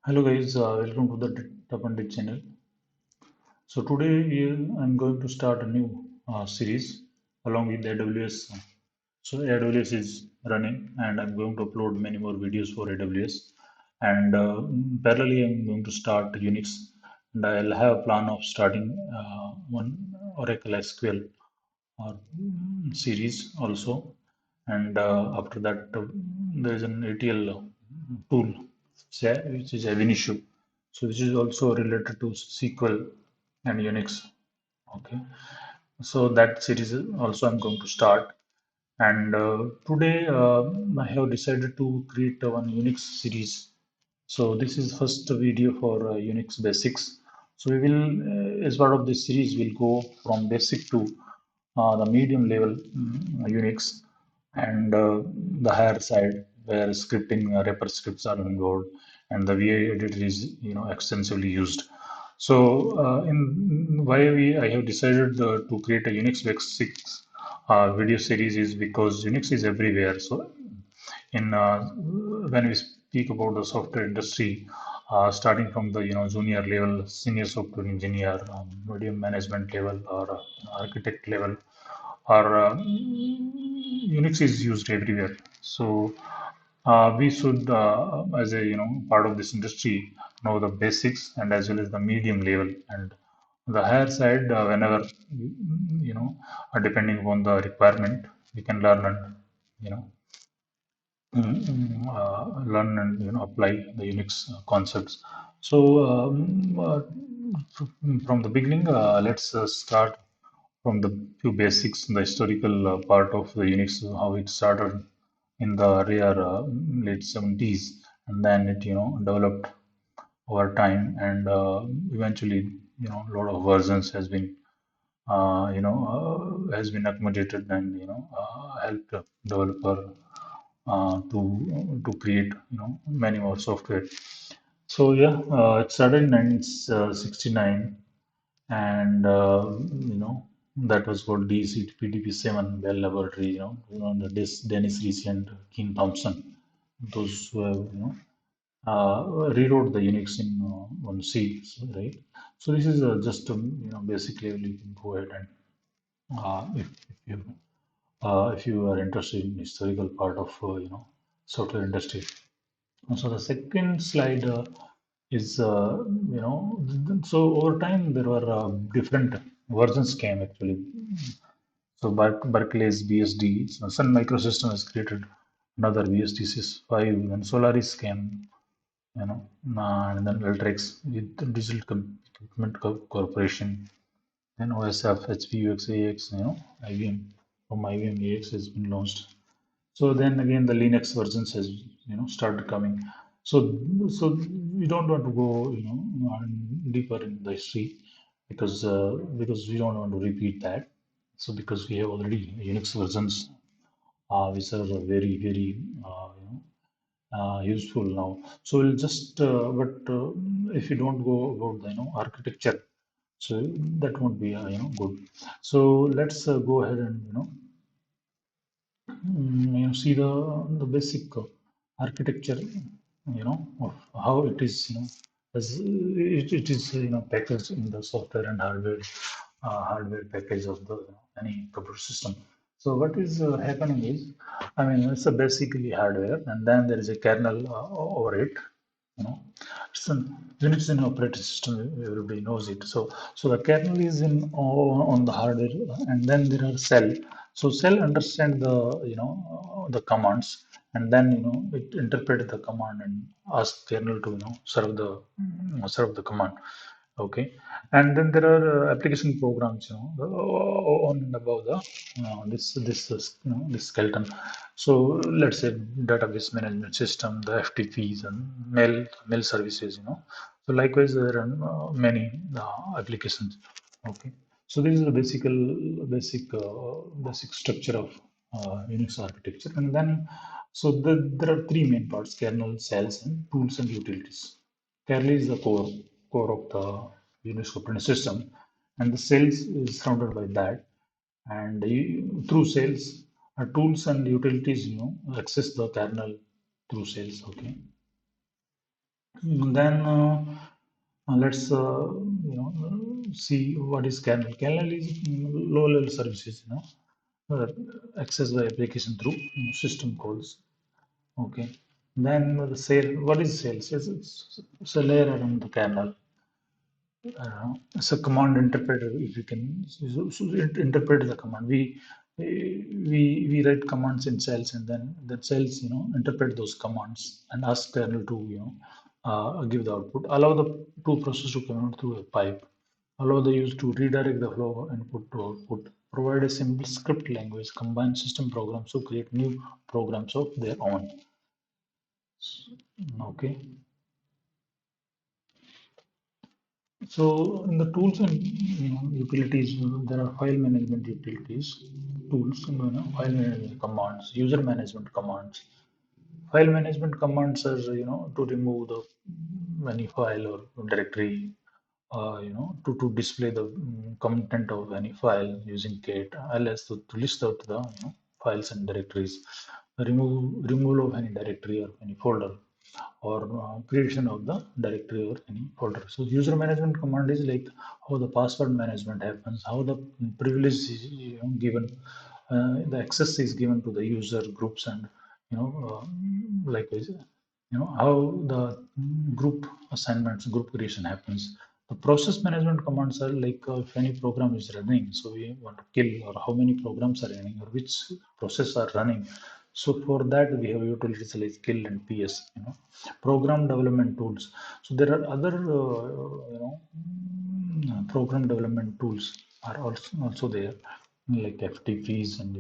Hello guys, welcome to the Tapandi channel. So today I'm going to start a new series along with AWS. So AWS is running and I'm going to upload many more videos for AWS. And parallelly I'm going to start Unix and I'll have a plan of starting one Oracle SQL series also. And after that, there is an ATL tool which is ab initio. So this is also related to SQL and Unix. Okay, so that series also I'm going to start. And today I have decided to create one Unix series. So this is first video for Unix basics. So we will, as part of this series, we'll go from basic to the medium level Unix and the higher side where scripting wrapper scripts are involved and the VI editor is extensively used. So in why I have decided to create a Unix basics video series is because Unix is everywhere. So in when we speak about the software industry, starting from the junior level, senior software engineer, medium management level, or architect level, or Unix is used everywhere. So we should, as a part of this industry, know the basics and as well as the medium level and the higher side. Whenever depending upon the requirement, we can learn and you know learn and apply the Unix concepts. So from the beginning, let's start from the few basics, the historical part of the Unix, how it started in the rare late 70s, and then it developed over time, and eventually a lot of versions has been accommodated and helped developer to create many more software. So yeah, it started in 1969, and that was called DCPDP7 Bell Laboratory. The Dennis Reese and Keen Thompson, those who have rewrote the Unix in one C, right? So this is just basic level. You can go ahead and if you are interested in historical part of software industry. So the second slide is so over time there were different versions came actually. So Berkeley's BSD, so Sun Microsystem has created another BSD 5, and Solaris came, and then Ultrex with the Digital Equipment Corporation, then OSF, HPUX, AX, IBM from IBM AX has been launched. So then again, the Linux versions has started coming. So we don't want to go deeper in the history because we don't want to repeat that. So because we have already Unix versions which are very useful now. So we'll just but if you don't go about the architecture, so that won't be good. So let's go ahead and see the basic architecture, of how it is, as it is, packaged in the software and hardware package of the any computer system. So what is happening is, I mean, it's a basically hardware, and then there is a kernel over it. It's an Unix is an operating system. Everybody knows it. So the kernel is in on the hardware, and then there are cell. So cell understand the commands, and then it interpret the command and ask kernel to serve the command. Okay, and then there are application programs, on and above the this skeleton. So let's say database management system, the FTPs and mail services. So likewise, there are many applications. Okay, so this is the basic structure of Unix architecture, and then there are three main parts: kernel, cells, and tools and utilities. Kernel is the core of the Unix operating system, and the cells is surrounded by that. And through cells, tools and utilities, access the kernel through cells. Okay, Then let's see what is kernel. Kernel is low-level services, uh, accessed by application through system calls. Okay. Then the shell. What is shell? It's a layer around the kernel. It's a command interpreter. If you can interpret the command, we write commands in cells, and then the cells interpret those commands and ask kernel to give the output. Allow the two processes to connect through a pipe. Allow the user to redirect the flow of input to output. Provide a simple script language. Combine system programs to create new programs of their own. Okay. So in the tools and utilities, there are file management utilities, tools, file management commands, user management commands. File management commands are to remove the any file or directory, to display the content of any file using cat, ls to list out the files and directories, removal of any directory or any folder, or creation of the directory or any folder. So user management command is like how the password management happens, how the privilege is given, the access is given to the user groups, and likewise, how the group assignments, group creation happens. The process management commands are like if any program is running, so we want to kill, or how many programs are running, or which process are running. So for that we have utilities like kill and ps, program development tools. So there are other program development tools are also there, like ftps, and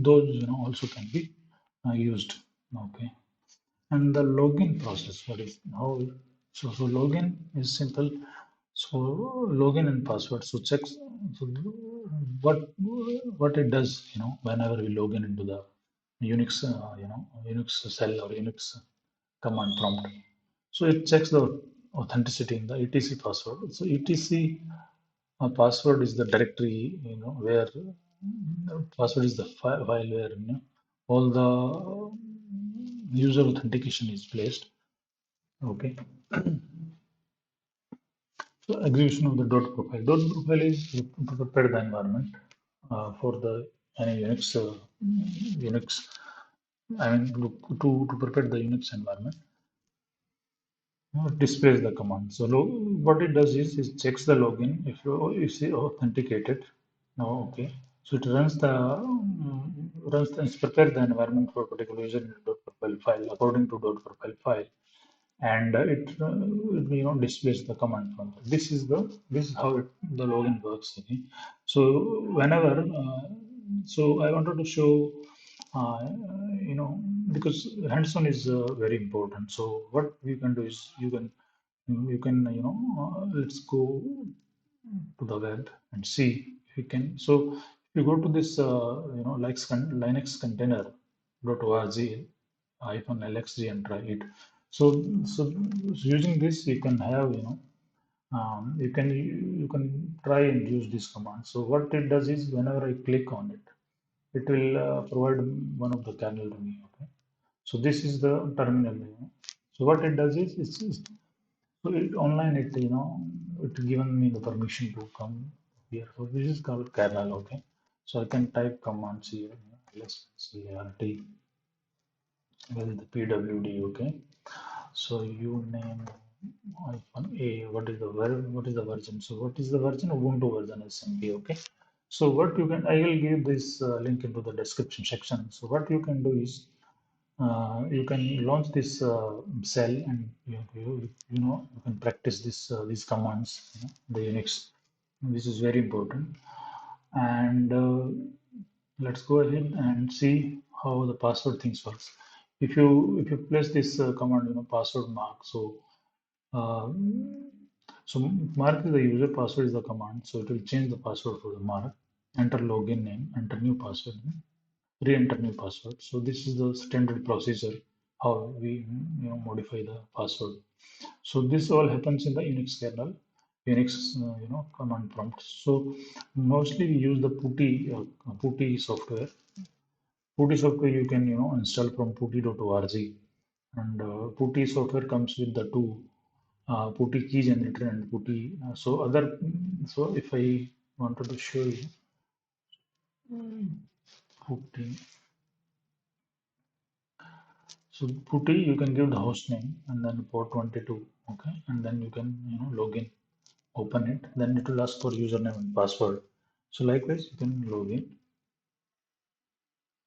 those also can be used. Okay. And the login process, what is how, so login is simple. So login and password, so checks, so what what it does, whenever we log in into the unix, unix cell or unix command prompt. So it checks the authenticity in the etc password. So etc password is the directory, where password is the file where all the user authentication is placed. Okay. So execution of the dot profile. Dot profile is to prepare the environment for the any Unix, Unix. I mean, to prepare the Unix environment, it displays the command. So what it does is checks the login if you is authenticated. No, okay. So it runs the prepare the environment for a particular user in the dot profile file according to dot profile file, and it displays the command prompt. This is how the login works. Okay? So whenever so I wanted to show uh, you know because hands-on is very important. So what you can do is you can let's go to the web and see if you can. So if you go to this like Linux container.org -lxg and try it. So, so using this, you can have, you can try and use this command. So what it does is whenever I click on it, it will provide one of the kernel to me. Okay. So this is the terminal. So what it does is so online it it given me the permission to come here. So this is called kernel. Okay. So I can type commands here. Let's see rt with the pwd. Okay. So you name iPhone A. What is the version? So what is the version? Ubuntu version SMP. Okay. So what you can, I will give this link into the description section. So what you can do is you can launch this cell, and you can practice these commands. The Unix. This is very important. And let's go ahead and see how the password things works. If you place this command, password mark. So mark is the user, password is the command. So it will change the password for the mark. Enter login name, enter new password, re-enter new password. So this is the standard procedure how we modify the password. So this all happens in the Unix kernel, Unix command prompt. So mostly we use the putty software. Putty software you can install from putty.org, and putty software comes with the two putty key generator and putty. So if I wanted to show you putty, so putty you can give the host name and then port 22, okay, and then you can log in, open it, then it will ask for username and password. So likewise you can log in,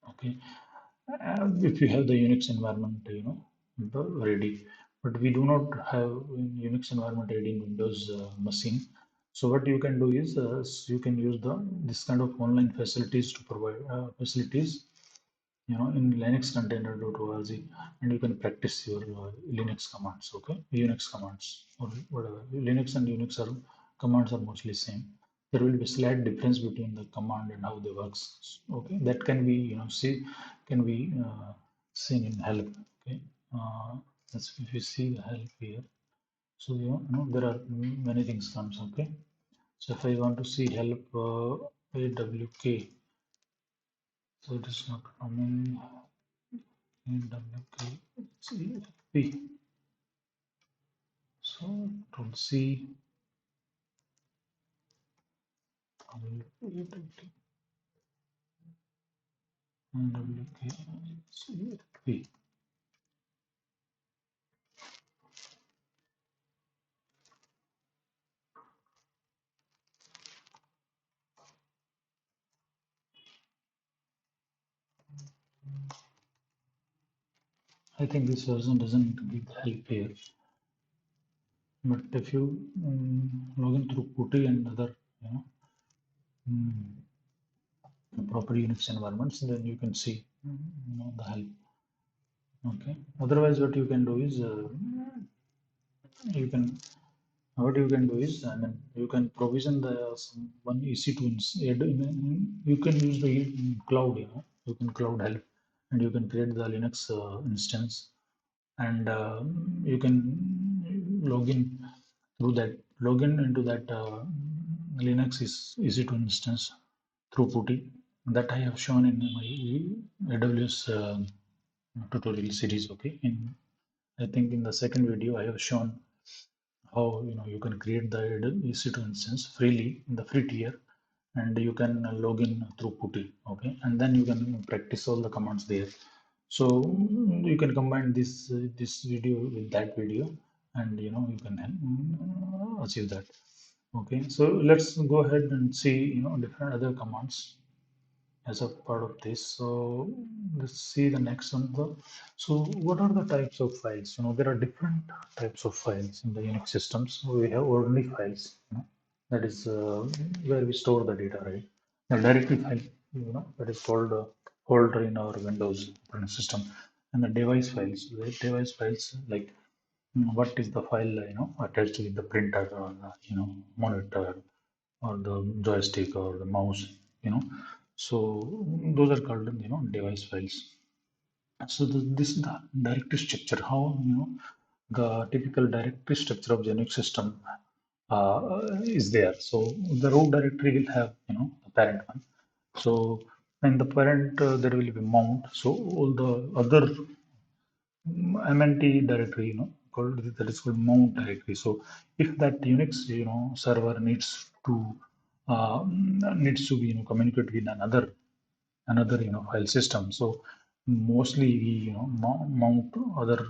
okay. If you have the Unix environment, ready, but we do not have Unix environment ready in Windows machine. So what you can do is you can use the this kind of online facilities to provide facilities, in Linux container.org, and you can practice your Linux commands, okay, Unix commands or whatever. Linux and Unix are commands are mostly same. There will be slight difference between the command and how they works, okay. That can be can be seen in help, okay. uh, if you see the help here, so there are many things comes, okay. So if I want to see help awk, so it is not coming. AWK, so to see AWK. I think this version doesn't give help here, but if you log in through putty and other um, proper Unix environments, then you can see the help. Okay. Otherwise, what you can do is you can what you can do is, I mean, you can provision the some one EC2 you can use the cloud, you can cloud help, and you can create the Linux instance, and you can log in through that login into that Linux is EC2 instance through putty, that I have shown in my AWS tutorial series, okay. In I think in the second video I have shown how you can create the EC2 instance freely in the free tier, and you can log in through putty, okay, and then you can practice all the commands there. So you can combine this video with that video, and you can achieve that, okay. So let's go ahead and see different other commands as a part of this. So let's see the next one. So what are the types of files? There are different types of files in the Unix systems. We have ordinary files, that is where we store the data, right? The directory file, that is called folder in our Windows operating system, and the device files. The device files like what is the file attached with the printer or the, monitor or the joystick or the mouse, you know so those are called device files. So this is the directory structure, how the typical directory structure of the Unix system is there. So the root directory will have the parent one. So in the parent there will be mount, so all the other MNT directory, called that is called mount directory. So if that Unix, server needs to be, communicate with another, file system. So mostly we, mount other,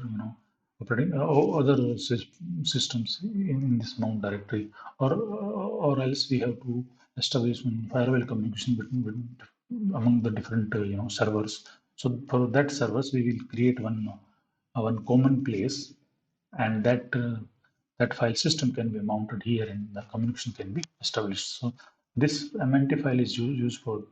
operating other systems in this mount directory, or else we have to establish one firewall communication among the different, servers. So for that servers, we will create one common place, and that file system can be mounted here, and the communication can be established. So this MNT file is used for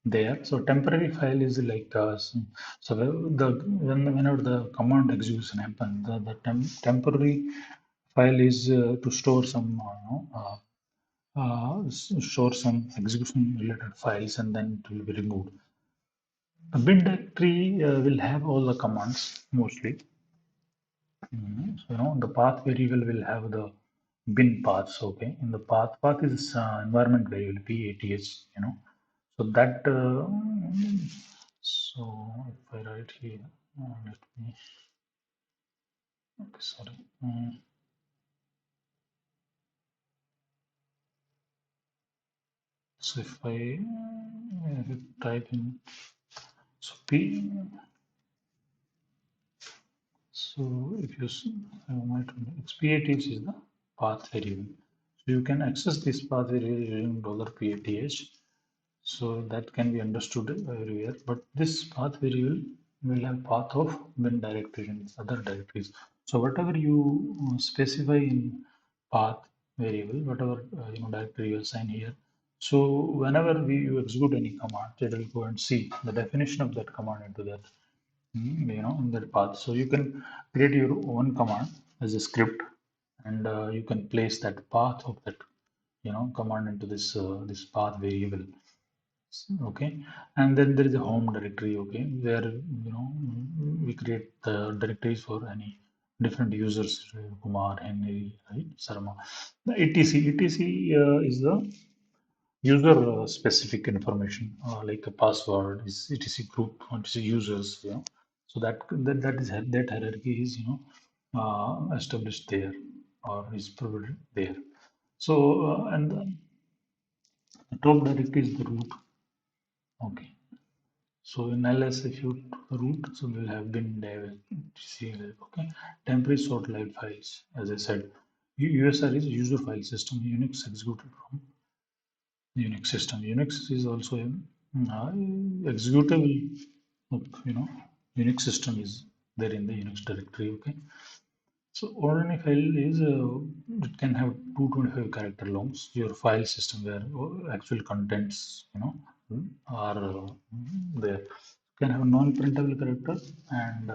there. So temporary file is like so whenever the command execution happens, the temporary file is to store some store some execution related files, and then it will be removed. A bin directory will have all the commands mostly. So, the path variable will have the bin paths. Okay, in the path is environment variable PATH. So that So if I write here, let me, okay, sorry. So if I type in, so P, so if you PATH is the path variable. So you can access this path variable using $PATH. So that can be understood everywhere. But this path variable will have path of bin directory and other directories. So whatever you specify in path variable, whatever directory you assign here. So whenever you execute any command, it will go and see the definition of that command into that in that path. So you can create your own command as a script, and you can place that path of that command into this path variable. Okay, and then there is a home directory. Okay, where we create the directories for any different users, Kumar, Henry, right, Sarma. The etc is the user specific information, like a password is etc group, etc users, so that is that hierarchy is established there, or is provided there. So and the top directory is the root. Okay, so in ls, if you root, so we'll have bin dev etc. Okay, temporary sort live files, as I said. USR is user file system, Unix executed from Unix system. Unix is also a executable of, Unix system is there in the Unix directory. Okay, so ordinary file is it can have 225 character longs. Your file system where actual contents are there can have non-printable character, and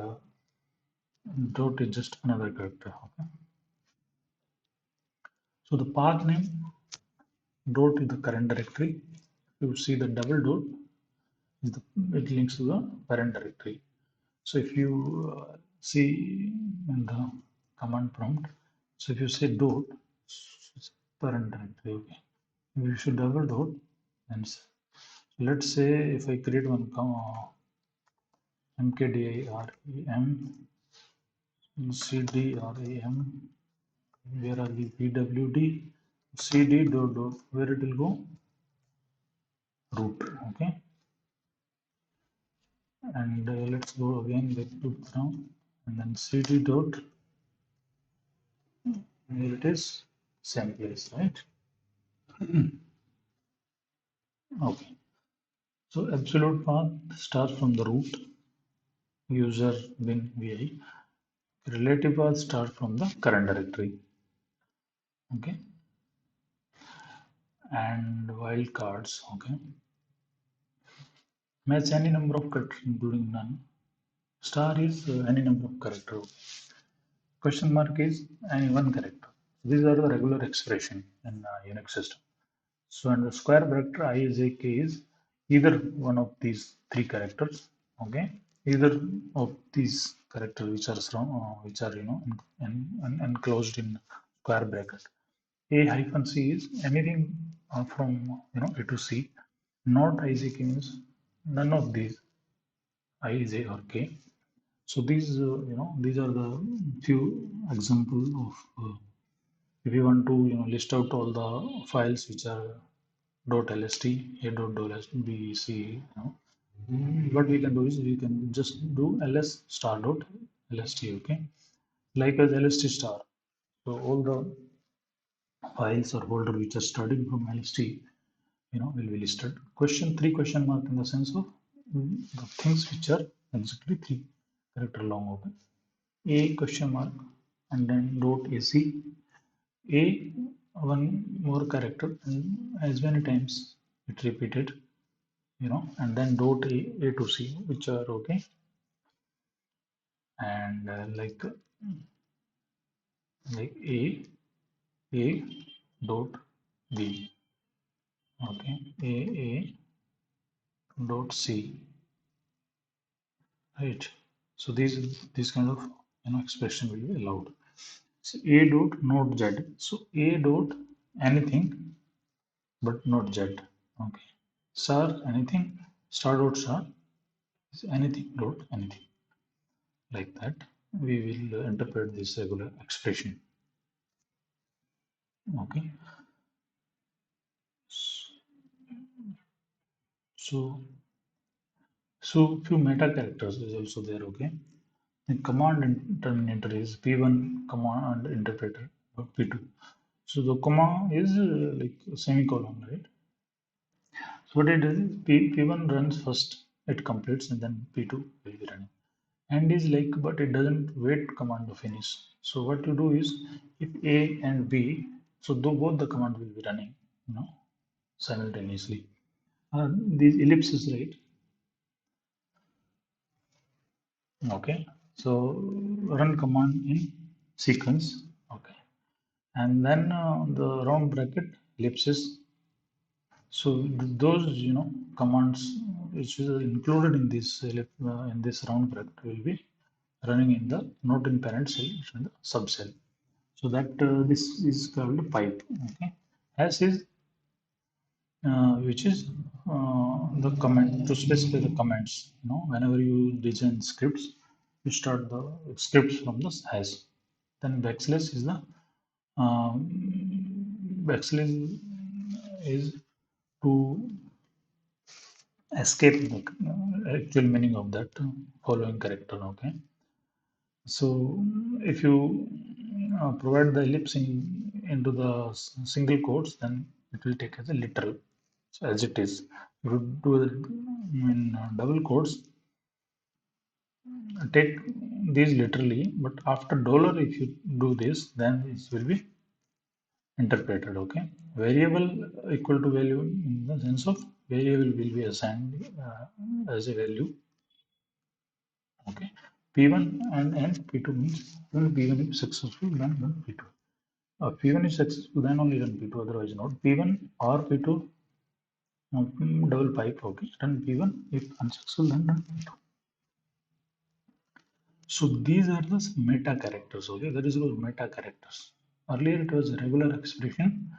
dot is just another character. Okay, so the path name dot is the current directory. You see the double dot is the, it links to the parent directory. So if you see in the command prompt, so if you say dot, it's parent directory. Okay, you should double dot, and let's say if I create one mkdir cdram, where are we, pwd cd dot dot, where it will go, root. Okay, and let's go again back to now, and then cd dot, here it is, same place, right? Okay, so absolute path starts from the root user bin vi. Relative path starts from the current directory. Okay, and wildcards. Okay, match any number of characters including none. Star is any number of characters. Question mark is any one character. These are the regular expression in Unix system. So and the square bracket I is a k is either one of these three characters. Okay, either of these characters which are which are enclosed in square bracket. A hyphen c is anything from A to C. Not I is a k means none of these I is a or k. So these these are the few example of if you want to list out all the files which are .lst, a .lst, bec, what we can do is we can just do ls star dot lst. Okay, like as lst star, so all the files or folder which are starting from lst will be listed. Three question mark in the sense of the things which are exactly three character long. Okay, a question mark, and then dot ac, a one more character, and as many times it repeated, and then dot a to c, which are okay, and like a dot b. Okay, a dot c, right? So these kind of expression will be allowed. So a dot not z, so a dot anything but not z. Okay, star anything, star dot star, So anything, dot anything like that. We will interpret this regular expression. Okay. So few meta characters is also there. Okay. The command terminator is P1 command interpreter or P2. So the comma is like a semicolon, right? So what it does is P1 runs first, it completes, and then P2 will be running. And is like, but it doesn't wait command to finish. So what you do is, if A and B, so though both the command will be running, you know, simultaneously. These ellipses, right? Okay. So run command in sequence. Okay. And then the round bracket ellipses. So those commands which is included in this round bracket will be running in the not in parent cell, it's in the subcell. So that this is called pipe. Okay, as is which is the comment to specify the comments. Whenever you design scripts, you start the scripts from the hash. Then backslash is the backslash is to escape the actual meaning of that following character. Okay, so if you provide the ellipse into the single quotes, then it will take as a literal, so as it is. If you do it in double quotes, take these literally, but after dollar if you do this, then it will be interpreted. Okay, variable equal to value in the sense of variable will be assigned as a value. Okay, P1 and P2 means when P1 is successful, then run P2. P1 is successful, then only run P2, otherwise not. P1 or P2, double pipe, okay, run P1. If unsuccessful, then run P2. So these are the meta characters, okay, that is called meta characters. Earlier it was a regular expression,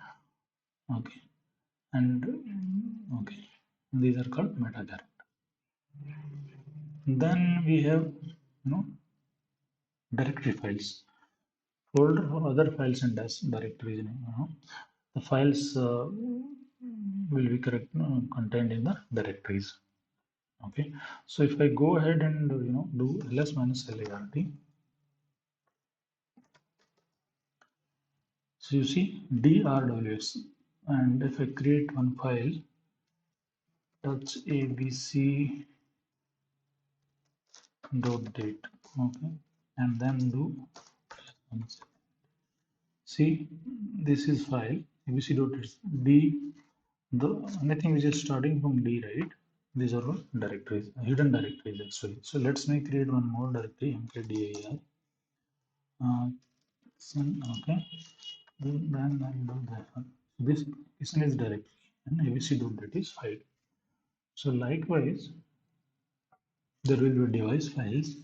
okay, and okay, these are called meta characters. Then we have, directory files. Folder for other files and directories. The files will be contained in the directories. Okay, so if I go ahead and do ls minus lart, so you see drws, and if I create one file touch abc dot date, okay, and then do see this is file abc dot d. The anything which is starting from D, right? These are all directories, hidden directories actually. So let's me create one more directory, mkdir. Okay. Then I'll do that one. This is directory and abc.dat is file. So likewise, there will be device files.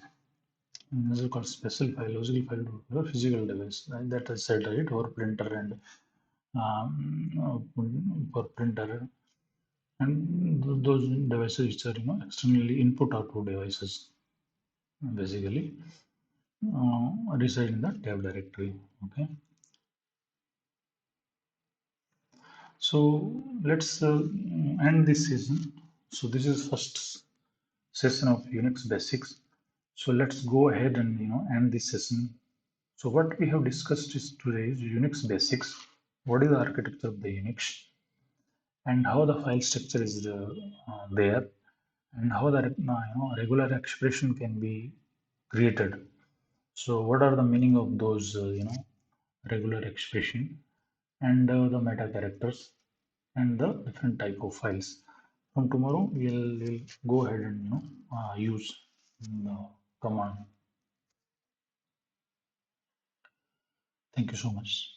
And those are called special file, logical file to the physical device. Right? That is said, right? Or printer and for printer and those devices which are externally input output devices basically reside in the tab directory. Okay, so let's end this session. So this is first session of Unix basics. So let's go ahead and end this session. So what we have discussed is today is Unix basics. What is the architecture of the Unix, and how the file structure is there, and how the regular expression can be created. So what are the meaning of those regular expression, and the meta characters, and the different type of files. From tomorrow we'll go ahead and use the command. Thank you so much.